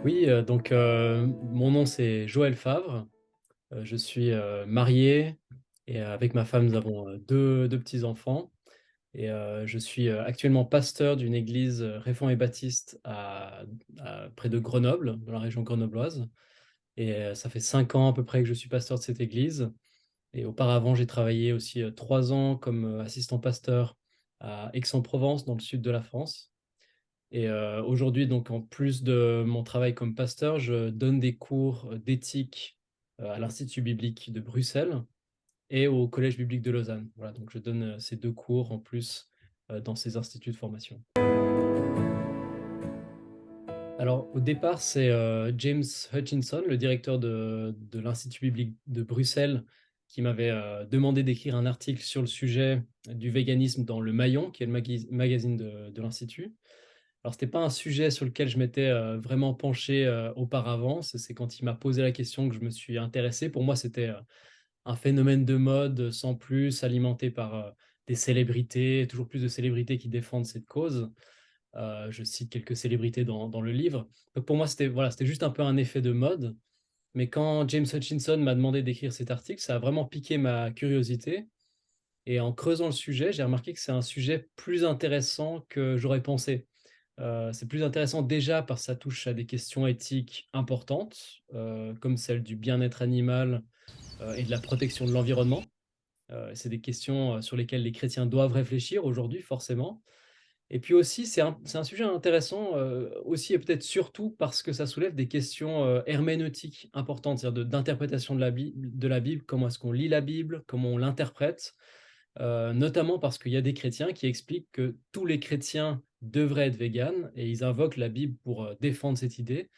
Oui, mon nom c'est Joël Favre. Je suis marié et avec ma femme, nous avons deux petits-enfants. Et je suis actuellement pasteur d'une église Réformée et Baptiste près de Grenoble, dans la région grenobloise. Et ça fait 5 ans à peu près que je suis pasteur de cette église. Et auparavant, j'ai travaillé aussi 3 ans comme assistant pasteur à Aix-en-Provence, dans le sud de la France. Et aujourd'hui, donc, en plus de mon travail comme pasteur, je donne des cours d'éthique à l'Institut biblique de Bruxelles et au Collège biblique de Lausanne. Voilà, donc je donne ces deux cours en plus dans ces instituts de formation. Alors, au départ, c'est James Hutchinson, le directeur de l'Institut biblique de Bruxelles, qui m'avait demandé d'écrire un article sur le sujet du véganisme dans Le Maillon, qui est le magazine de l'Institut. Alors, c'était pas un sujet sur lequel je m'étais vraiment penché auparavant. C'est quand il m'a posé la question que je me suis intéressé. Pour moi, c'était un phénomène de mode sans plus, alimenté par des célébrités, toujours plus de célébrités qui défendent cette cause. Je cite quelques célébrités dans le livre. Donc pour moi, c'était juste un peu un effet de mode. Mais quand James Hutchinson m'a demandé d'écrire cet article, ça a vraiment piqué ma curiosité. Et en creusant le sujet, j'ai remarqué que c'est un sujet plus intéressant que j'aurais pensé. C'est plus intéressant déjà parce que ça touche à des questions éthiques importantes, comme celle du bien-être animal et de la protection de l'environnement. C'est des questions sur lesquelles les chrétiens doivent réfléchir aujourd'hui, forcément. Et puis aussi, c'est un sujet intéressant aussi et peut-être surtout parce que ça soulève des questions herméneutiques importantes, c'est-à-dire d'interprétation de la Bible, comment est-ce qu'on lit la Bible, comment on l'interprète, notamment parce qu'il y a des chrétiens qui expliquent que tous les chrétiens devraient être véganes et ils invoquent la Bible pour défendre cette idée.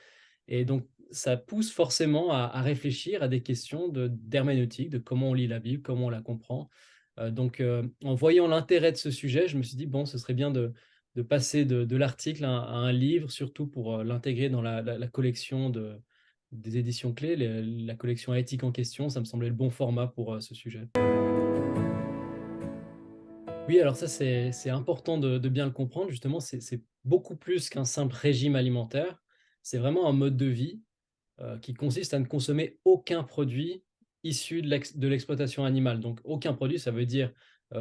Et donc, ça pousse forcément à réfléchir à des questions d'herméneutique, de comment on lit la Bible, comment on la comprend. En voyant l'intérêt de ce sujet, je me suis dit, bon, ce serait bien de passer de l'article à un livre, surtout pour l'intégrer dans la collection des éditions clés, la collection éthique en question. Ça me semblait le bon format pour ce sujet. Oui, alors ça, c'est important de bien le comprendre. Justement, c'est beaucoup plus qu'un simple régime alimentaire. C'est vraiment un mode de vie qui consiste à ne consommer aucun produit issu de l'exploitation animale. Donc aucun produit, ça veut dire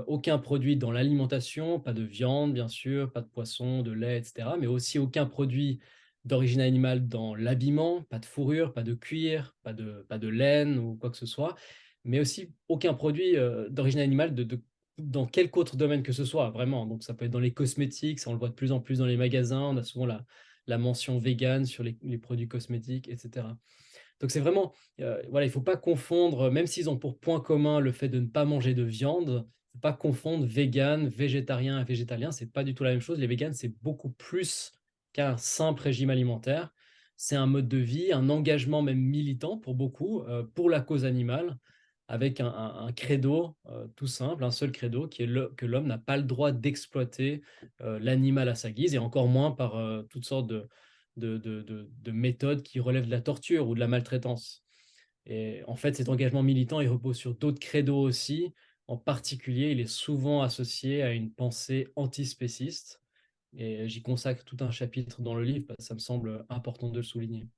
aucun produit dans l'alimentation, pas de viande bien sûr, pas de poisson, de lait, etc. Mais aussi aucun produit d'origine animale dans l'habillement, pas de fourrure, pas de cuir, pas de laine ou quoi que ce soit. Mais aussi aucun produit d'origine animale dans quelque autre domaine que ce soit, vraiment. Donc ça peut être dans les cosmétiques, ça on le voit de plus en plus dans les magasins, on a souvent la mention vegan sur les produits cosmétiques, etc. Donc c'est vraiment, voilà, il ne faut pas confondre, même s'ils ont pour point commun le fait de ne pas manger de viande, il ne faut pas confondre vegan, végétarien et végétalien, c'est pas du tout la même chose. Les véganes, c'est beaucoup plus qu'un simple régime alimentaire. C'est un mode de vie, un engagement même militant pour beaucoup, pour la cause animale, avec un credo tout simple, un seul credo, qui est que l'homme n'a pas le droit d'exploiter l'animal à sa guise, et encore moins par toutes sortes de méthodes qui relèvent de la torture ou de la maltraitance. Et en fait, cet engagement militant, il repose sur d'autres credos aussi. En particulier, il est souvent associé à une pensée antispéciste. Et j'y consacre tout un chapitre dans le livre, parce que ça me semble important de le souligner.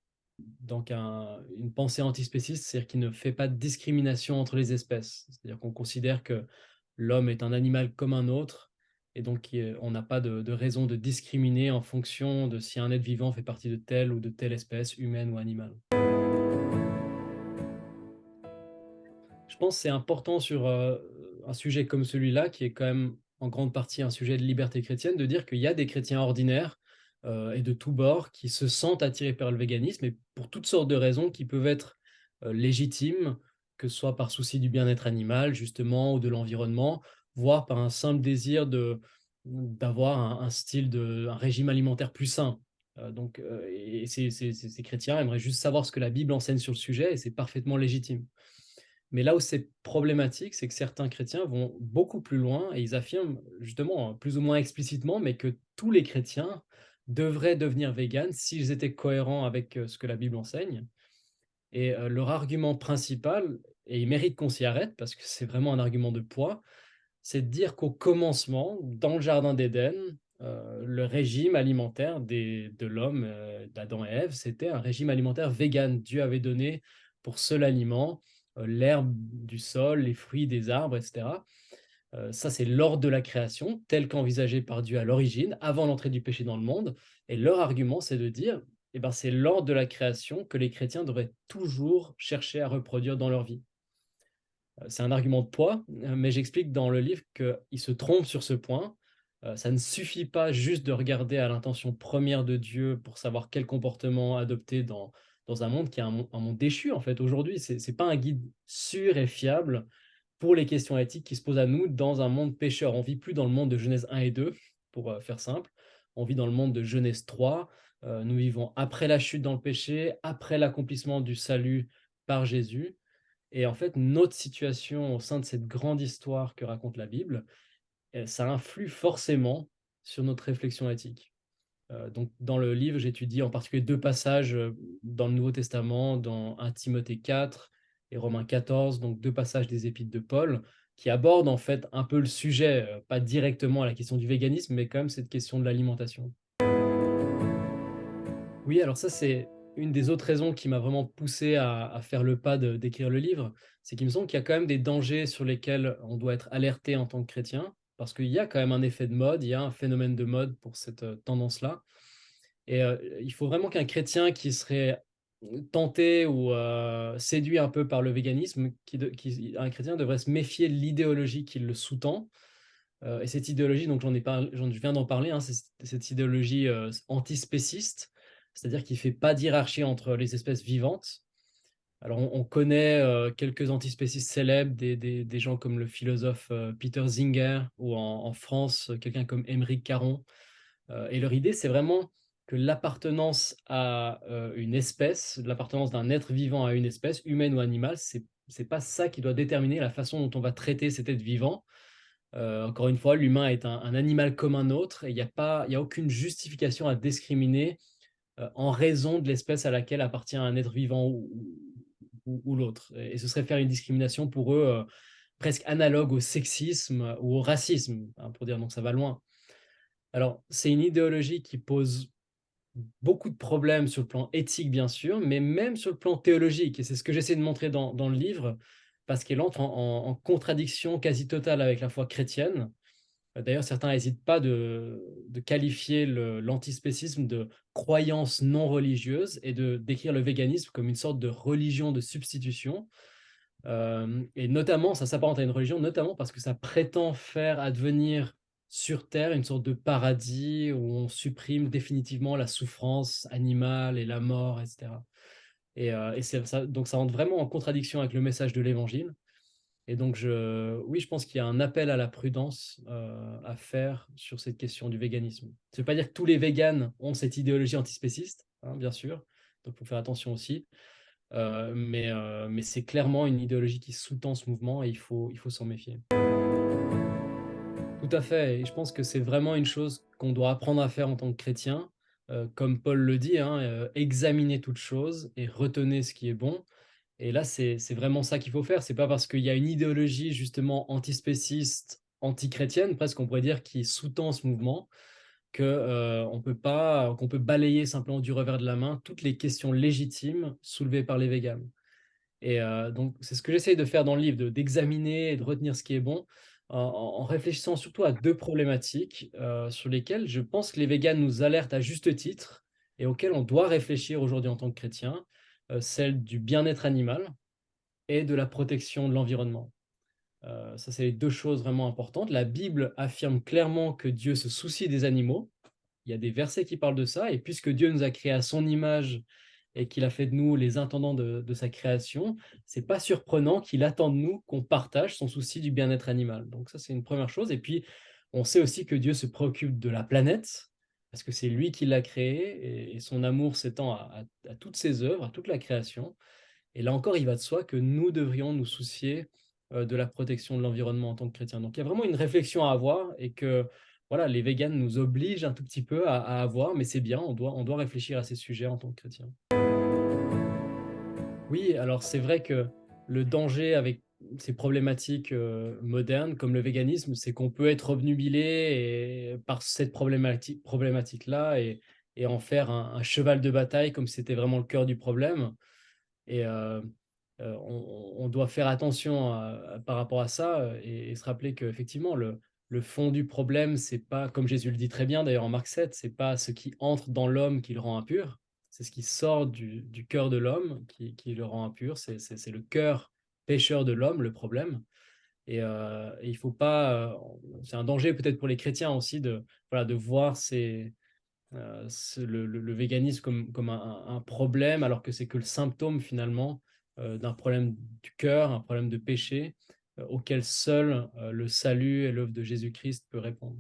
Donc, une pensée antispéciste, c'est-à-dire qui ne fait pas de discrimination entre les espèces. C'est-à-dire qu'on considère que l'homme est un animal comme un autre, et donc on n'a pas de raison de discriminer en fonction de si un être vivant fait partie de telle ou de telle espèce, humaine ou animale. Je pense que c'est important sur un sujet comme celui-là, qui est quand même en grande partie un sujet de liberté chrétienne, de dire qu'il y a des chrétiens ordinaires et de tous bords qui se sentent attirés par le véganisme et pour toutes sortes de raisons qui peuvent être légitimes, que ce soit par souci du bien-être animal, justement, ou de l'environnement, voire par un simple désir d'avoir un style un régime alimentaire plus sain. Et ces chrétiens aimeraient juste savoir ce que la Bible enseigne sur le sujet et c'est parfaitement légitime. Mais là où c'est problématique, c'est que certains chrétiens vont beaucoup plus loin et ils affirment justement, plus ou moins explicitement, mais que tous les chrétiens devraient devenir véganes s'ils étaient cohérents avec ce que la Bible enseigne. Et leur argument principal, et il mérite qu'on s'y arrête parce que c'est vraiment un argument de poids, c'est de dire qu'au commencement, dans le jardin d'Éden, le régime alimentaire de l'homme, d'Adam et Ève, c'était un régime alimentaire vegan. Dieu avait donné pour seul aliment l'herbe du sol, les fruits des arbres, etc. Ça, c'est l'ordre de la création, tel qu'envisagé par Dieu à l'origine, avant l'entrée du péché dans le monde. Et leur argument, c'est de dire, eh ben, c'est l'ordre de la création que les chrétiens devraient toujours chercher à reproduire dans leur vie. C'est un argument de poids, mais j'explique dans le livre qu'il se trompe sur ce point. Ça ne suffit pas juste de regarder à l'intention première de Dieu pour savoir quel comportement adopter dans un monde qui est un monde déchu, en fait. Aujourd'hui, ce n'est pas un guide sûr et fiable pour les questions éthiques qui se posent à nous dans un monde pécheur. On vit plus dans le monde de Genèse 1 et 2, pour faire simple. On vit dans le monde de Genèse 3. Nous vivons après la chute dans le péché, après l'accomplissement du salut par Jésus. Et en fait, notre situation au sein de cette grande histoire que raconte la Bible, ça influe forcément sur notre réflexion éthique. Donc dans le livre, j'étudie en particulier 2 passages, dans le Nouveau Testament, dans 1 Timothée 4 et Romains 14, donc 2 passages des Épîtres de Paul, qui abordent en fait un peu le sujet, pas directement à la question du véganisme, mais quand même cette question de l'alimentation. Oui, alors ça, c'est une des autres raisons qui m'a vraiment poussé à faire le pas d'écrire le livre. C'est qu'il me semble qu'il y a quand même des dangers sur lesquels on doit être alerté en tant que chrétien, parce qu'il y a quand même un effet de mode, il y a un phénomène de mode pour cette tendance-là. Et il faut vraiment qu'un chrétien qui serait tenté ou séduit un peu par le véganisme, un chrétien devrait se méfier de l'idéologie qui le sous-tend. Et cette idéologie, donc je viens d'en parler, hein, c'est cette idéologie antispéciste, c'est-à-dire qui ne fait pas d'hierarchie entre les espèces vivantes. Alors on connaît quelques antispécistes célèbres, des gens comme le philosophe Peter Singer, ou en France, quelqu'un comme Émeric Caron. Et leur idée, c'est vraiment que l'appartenance à une espèce, l'appartenance d'un être vivant à une espèce, humaine ou animale, c'est pas ça qui doit déterminer la façon dont on va traiter cet être vivant. Encore une fois, l'humain est un animal comme un autre et il y a aucune justification à discriminer en raison de l'espèce à laquelle appartient un être vivant ou l'autre. Et ce serait faire une discrimination pour eux presque analogue au sexisme ou au racisme, hein, pour dire donc ça va loin. Alors, c'est une idéologie qui pose beaucoup de problèmes sur le plan éthique, bien sûr, mais même sur le plan théologique. Et c'est ce que j'essaie de montrer dans le livre, parce qu'elle entre en contradiction quasi totale avec la foi chrétienne. D'ailleurs, certains n'hésitent pas de qualifier l'antispécisme de croyance non religieuse et de décrire le véganisme comme une sorte de religion de substitution. Et notamment, ça s'apparente à une religion, notamment parce que ça prétend faire advenir sur Terre une sorte de paradis où on supprime définitivement la souffrance animale et la mort, etc. Et donc ça entre vraiment en contradiction avec le message de l'Évangile. Et donc, oui, je pense qu'il y a un appel à la prudence à faire sur cette question du véganisme. Ça ne veut pas dire que tous les véganes ont cette idéologie antispéciste, hein, bien sûr, donc il faut faire attention aussi. Mais c'est clairement une idéologie qui sous-tend ce mouvement et il faut s'en méfier. Tout à fait, et je pense que c'est vraiment une chose qu'on doit apprendre à faire en tant que chrétien, comme Paul le dit, hein, examinez toutes choses et retenez ce qui est bon. Et là, c'est vraiment ça qu'il faut faire. C'est pas parce qu'il y a une idéologie justement antispéciste, antichrétienne, presque on pourrait dire, qui sous-tend ce mouvement, que qu'on peut balayer simplement du revers de la main toutes les questions légitimes soulevées par les véganes. Et donc, c'est ce que j'essaye de faire dans le livre, d'examiner et de retenir ce qui est bon, en réfléchissant surtout à 2 problématiques, sur lesquelles je pense que les véganes nous alertent à juste titre et auxquelles on doit réfléchir aujourd'hui en tant que chrétien, celle du bien-être animal et de la protection de l'environnement. Ça, c'est les 2 choses vraiment importantes. La Bible affirme clairement que Dieu se soucie des animaux. Il y a des versets qui parlent de ça, et puisque Dieu nous a créés à son image et qu'il a fait de nous les intendants de sa création, c'est pas surprenant qu'il attend de nous qu'on partage son souci du bien-être animal. Donc ça, c'est une première chose. Et puis, on sait aussi que Dieu se préoccupe de la planète, parce que c'est lui qui l'a créée, et son amour s'étend à toutes ses œuvres, à toute la création. Et là encore, il va de soi que nous devrions nous soucier de la protection de l'environnement en tant que chrétiens. Donc il y a vraiment une réflexion à avoir et que voilà, les véganes nous obligent un tout petit peu à avoir, mais c'est bien, on doit réfléchir à ces sujets en tant que chrétiens. Oui, alors c'est vrai que le danger avec ces problématiques modernes, comme le véganisme, c'est qu'on peut être obnubilé par cette problématique-là et en faire un cheval de bataille comme si c'était vraiment le cœur du problème. Et on doit faire attention par rapport à ça et se rappeler qu'effectivement, le fond du problème, c'est pas, comme Jésus le dit très bien d'ailleurs en Marc 7, c'est pas ce qui entre dans l'homme qui le rend impur, c'est ce qui sort du cœur de l'homme qui le rend impur, c'est le cœur pécheur de l'homme, le problème. Et il faut pas, c'est un danger peut-être pour les chrétiens aussi de, voilà, de voir le véganisme comme un problème, alors que c'est que le symptôme finalement d'un problème du cœur, un problème de péché auquel seul le salut et l'œuvre de Jésus-Christ peut répondre.